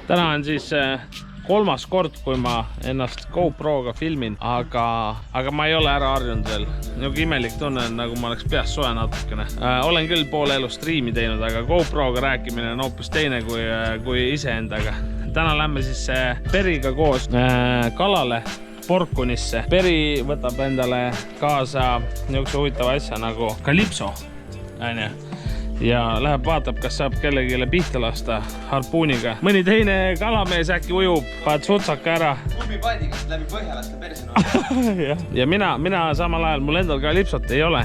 Täna on siis kolmas kord, kui ma ennast GoProga filmin, aga ma ei ole ära harjunud veel. Nagu imelik tunne, nagu ma oleks peas soe natukene. Olen küll poole elu striimi teinud, aga GoProga rääkimine on hoopis teine kui iseendaga. Täna lähme siis Periga koos kalale Porkunisse. Peri võtab endale kaasa niisuguse huvitava asja nagu kalipso. Ja läheb vaatab, kas saab kellegile pihta lasta harpuuniga. Mõni teine kalamees äkki ujub, paned sutsaka ära. Kummipaadiga läbi põhja lasta persena. Ja mina samal ajal, mul endal kalipsot ei ole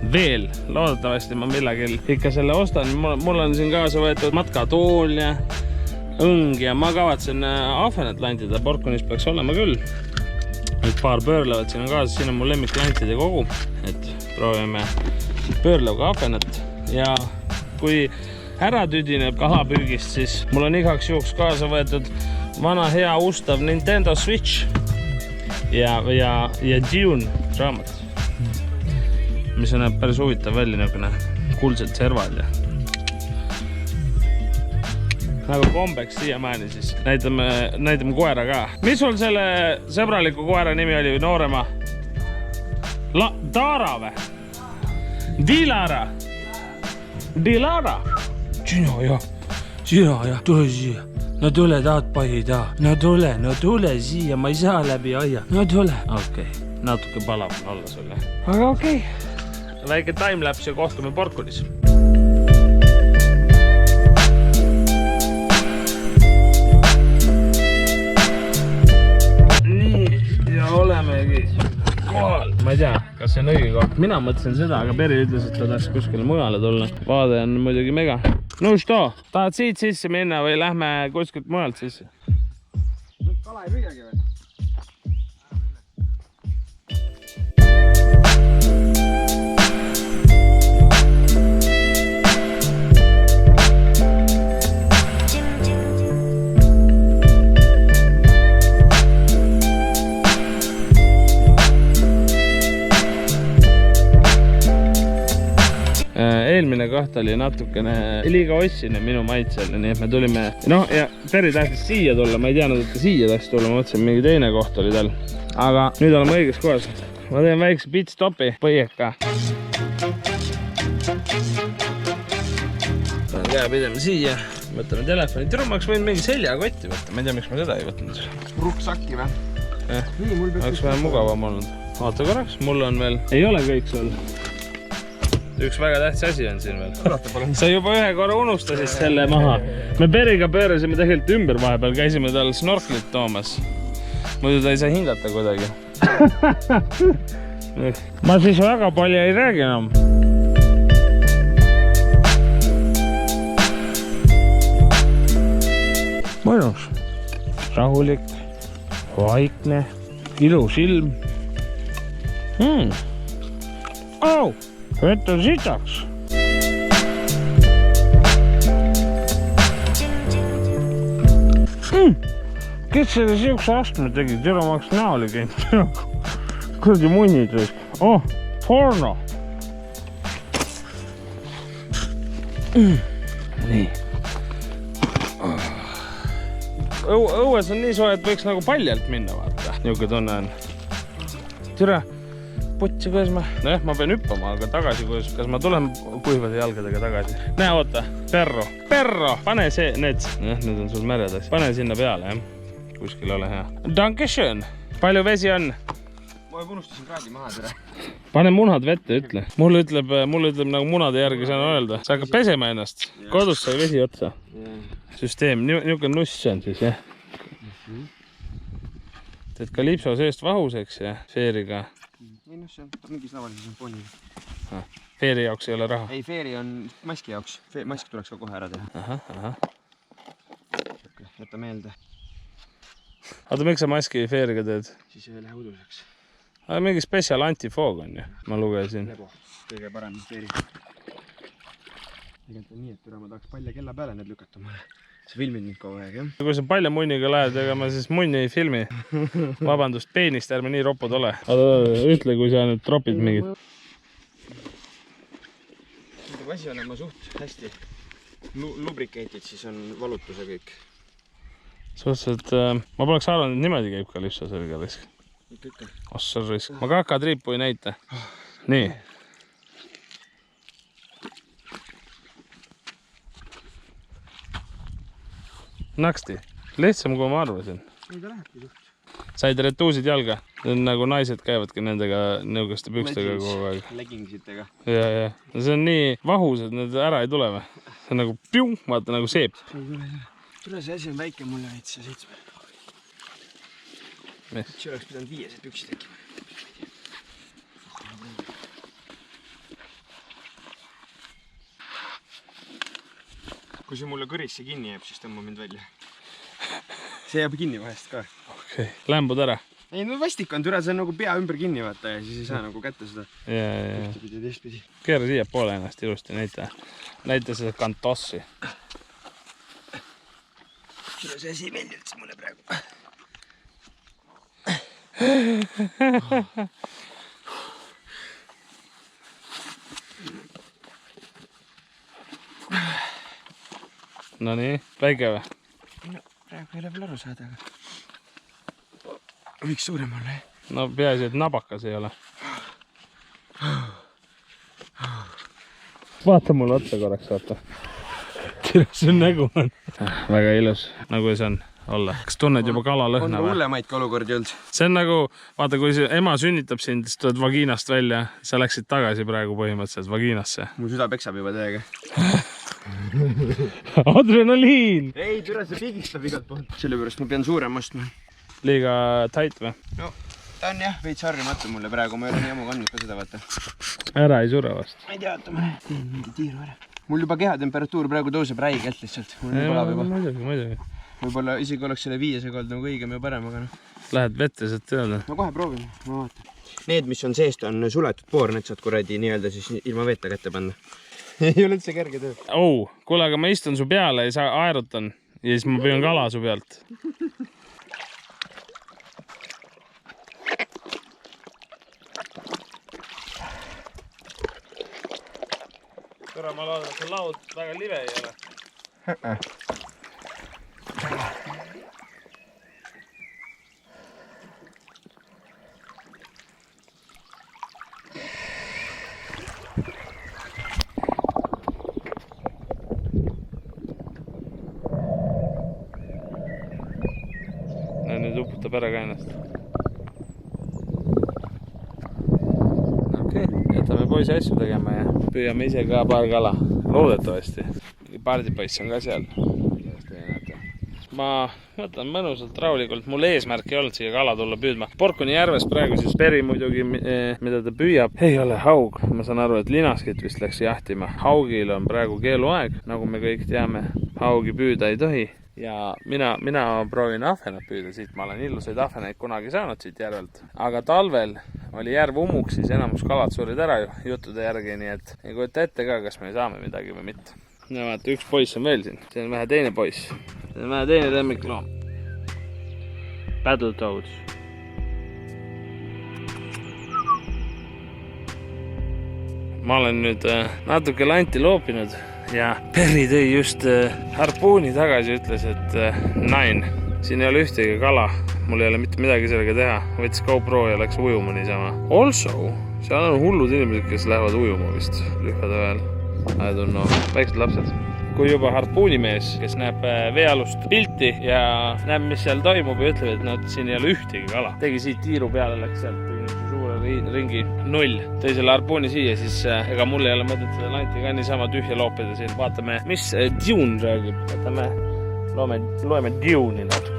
veel. Loodetavasti ma millagil ikka selle ostan. Mul on siin kaasa võetud matkatool ja õng ja ma kavatsen ahvenet lantida. Porkunis peaks olema küll. Nüüd paar pöörlevad siin on kaasa. Siin on mul lemmiklantide kogu. Et proovime pöörlevga ahvenet. Ja kui ära tüdineb kalapüügist, siis mul on igaks juhuks kaasa võetud vana hea ustav Nintendo Switch ja Dune raamat, mis on päris huvitav välja, niisugune kuldsed servad ja nagu kombeks siiamaani, siis näitame koera ka. Mis sul selle sõbraliku koera nimi oli noorema? Dara või? Dilara? Dilara! Sina ja, tule siia. No tule, tahad pahida. No tule siia, ma ei saa läbi aia. No tule. Okei, natuke palav on olla sulle. Aga okei. Väike timelapse ja kohtume Porkunis. Nii, ja olemegi kohal. Ma ei tea, kas see on õige koht. Mina mõtlesin seda, aga Peri ütles, et ta tahaks kuskile mujale tulla. Vaade on muidugi mega. No što? Tahad siit sisse minna või lähme kuskilt mujalt sisse? Kala ei püüagi või? Eelmine koht oli natukene liiga ossine minu maitsele, nii et me tulime. No ja Peri tahtis siia tulla, ma ei teadnud, et ta siia tahtis tulla, ma mõtlesin, mingi teine koht oli tal. Aga nüüd oleme õiges kohas. Ma teen väikse pitstopi, põieka. Panen käe pidema siia, võtame telefoni. Tule, ma oleks võinud mingi seljakotti võtta, ma ei tea, miks ma seda ei võtnud. Ruksakki või? Nii, mul oleks vähe mugavam olnud. Vaata korraks, mul on veel, ei ole kõik sul. Üks väga tähtis asi on siin veel. Sa juba ühe korra unustasid selle maha. Me Periga pöörasime tegelikult ümber vahepeal, käisime tal snorklit toomas. Muidu ta ei saa hingata kuidagi. Ma siis väga palju ei räägi enam. Mõnus, rahulik, vaikne, ilus ilm. Oh! Vett on sitaks. Kes selle siukse astme tegi? Tere, ma oleks näoli käinud. Kurdi munnid risk. Oh, porno. Nii. Õues on nii soe, et võiks nagu paljalt minna, vaata. Niuke tunne on. Tere. Putsi, kuidas ma pean hüppama, aga tagasi, kas ma tulen kuivade jalgadega tagasi? Näe, oota, perro, pane see, need on sul meredas, pane sinna peale, jah, kuskil ole hea. Dankeschön, palju vesi on? Ma unustasin kraadi maha, tere. Pane munad vette, ütle. Mulle ütleb nagu munade järgi saan öelda. Sa hakkad pesema ennast, kodus sai vesi otsa. Süsteem, niuke nuss on siis, jah. Teed kalipso seest vahuseks ja Feeriga. Ei, no see on mingis lavalises fooniga. Feeri jaoks ei ole raha? Ei, Feeri on maski jaoks. Mask tuleks ka kohe ära teha. Aha. Jäta meelde. Oota, miks sa maski Feeriga teed? Siis ei lähe uduseks. Aga mingi spetsial antifoog on ju, ma lugesin. Lebo, kõige parem Feeri. Tegelikult on nii, et üle ma tahaks palja kella peale need lükata mulle. Sa filmid nüüd kogu aeg, jah? Kui sa palja munniga lähed, ega ma siis munni ei filmi. Vabandust, peenist, ärme nii ropud ole. Ütle, kui sa nüüd tropid mingit. Asi on oma suht hästi lubrikeetid, siis on valutuse kõik. Suhteliselt, ma poleks arvanud, et niimoodi käib kalipso selga risk. Ossa risk. Ma kakatriipu ei näita. Nii. Naksti. Lihtsam, kui ma arvasin. Said retuusid jalga? Nagu naised käivadki nendega nõugaste pükstega kogu aeg. Legingsitega. Ja. See on nii vahus, et need ära ei tule või? See on nagu pium, vaata nagu seep. Tule see asi on väike mulle veits ja 7. See oleks pidanud 5 püksid äkki. Kui see mulle kõrisse kinni jääb, siis tõmba mind välja. See jääb kinni vahest ka. Okei, lämbud ära. Ei, no vastik on, türa, see on nagu pea ümber kinni vaata ja siis ei saa nagu kätte seda. Ja. Ühtepidi, teistpidi. Keera siia poole ennast ilusti, näita seda kantossi. Türa, see asi ei meeldi üldse mulle praegu. No nii, väike või? No, praegu ei ole veel aru saada, aga võiks suurem olla, jah? No peaasi, et nabakas ei ole. Vaata mulle otsa korraks, vaata. See nägu on. Väga ilus, nagu see on olla. Kas tunned juba kala lõhna või? On hullemaid ka olukordi olnud. See on nagu, vaata, kui ema sünnitab sind, siis tuled vagiinast välja. Sa läksid tagasi praegu põhimõtteliselt vagiinasse. Mu süda peksab juba täiega. Adrenaliin! Ei, türa, see pigistab igalt poolt. Sellepärast ma pean suurem ostma. Liiga tait või? No, ta on jah, veits harjumatu mulle praegu. Ma ei ole nii ammu kandnud ka seda, vaata. Ära ei sure vast. Ma ei tea, oota, ma teen mingi tiiru ära. Mul juba kehatemperatuur praegu tõuseb räigelt lihtsalt. Mul nii palab juba. Muidugi. Võib-olla isegi oleks selle 5 olnud nagu õigem ja parem, aga noh. Lähed vette, saad teada? No kohe proovime, ma vaatan. Need, mis on seest, on suletud poor, need saad kuradi nii-öelda siis ilma veeta kätte panna. Ei ole üldse kerge töö. Kuule, aga ma istun su peale ja sa aerutan ja siis ma püüan kala su pealt. Kõra, ma loodan, et see laud väga live ei ole. No nüüd uputab ära ka ennast. Okei, jätame poisi asju tegema ja püüame ise ka paar kala. Loodetavasti. Pardipoiss on ka seal. Ma võtan mõnusalt rahulikult. Mul eesmärk ei olnud siia kala tulla püüdma. Porkuni järves praegu siis peri muidugi, mida ta püüab, ei ole haug. Ma saan aru, et linaskit vist läks jahtima. Haugil on praegu keeluaeg, nagu me kõik teame. Haugi püüda ei tohi. Ja mina proovin ahvenat püüda siit. Ma olen illusaid ahvenaid kunagi saanud siit järvelt. Aga talvel oli järv ummuk, siis enamus kalad surid ära juttude järgi, nii et ei kujuta ette ka, kas me saame midagi või mitte. Ja vaata, üks poiss on veel siin. See on vähe teine poiss. See on vähe teine lemmikloom. Battletoads. Ma olen nüüd natuke lanti loopinud ja Perri tõi just harpuuni tagasi, ütles, et nein, siin ei ole ühtegi kala. Mul ei ole mitte midagi sellega teha. Võttis GoPro ja läks ujuma niisama. Also, seal on hullud inimesed, kes lähevad ujuma vist lühade vahel. I don't know. Väiksed lapsed. Kui juba harpuunimees, kes näeb veealust pilti ja näeb, mis seal toimub ja ütleb, et siin ei ole ühtegi kala. Tegi siit tiiru peale, läks sealt suure ringi 0. Tõi selle harpuuni siia, siis ega mul ei ole mõtet seda lanti ka niisama tühja loopida siin. Vaatame, mis Dune räägib. Vaatame, loeme Dune'i natukene.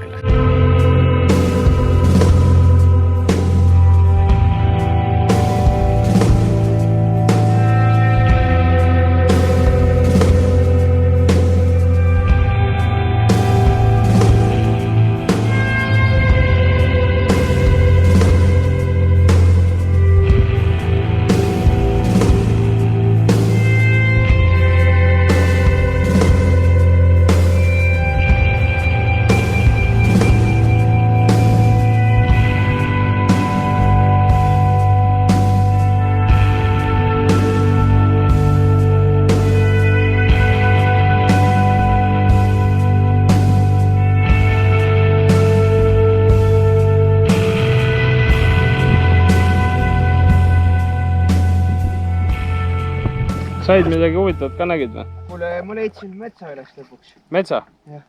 said midagi huvitavat ka nägid või? Kuule, ma leidsin metsa üles lõpuks. Metsa? Jah.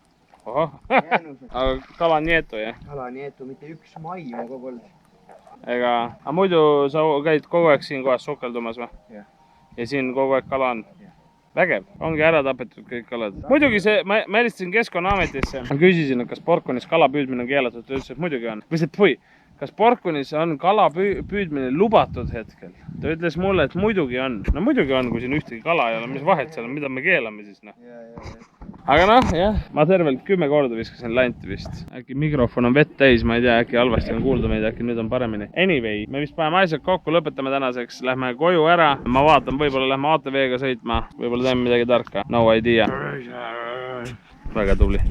Ohoh. Aga kala nietu, jah? Kala nietu, mitte üks mai on kogu olnud. Aga muidu sa käid kogu aeg siin kohas sukeldumas või? Jah. Ja siin kogu aeg kala on? Vägev, ongi ära tapetud kõik kalad. Muidugi see, ma helistasin Keskkonnaametisse. Ma küsisin, et kas Porkunis kala püüdmine on keelatud. Ta ütles, et muidugi on. Või see, kas Porkunis on kala püüdmine lubatud hetkel? Ta ütles mulle, et muidugi on. No muidugi on, kui siin ühtegi kala ei ole. Mis vahet seal on, mida me keelame siis? No. Aga noh, jah, ma tervelt 10 korda viskasin lanti vist. Äkki mikrofon on vett täis, ma ei tea, äkki halvasti on kuulda meid, äkki nüüd on paremini. Anyway, me vist paneme asjad kokku, lõpetame tänaseks, lähme koju ära. Ma vaatan, võib-olla lähme ATV-ga sõitma, võib-olla teeme midagi tarka. No idea. Väga tubli.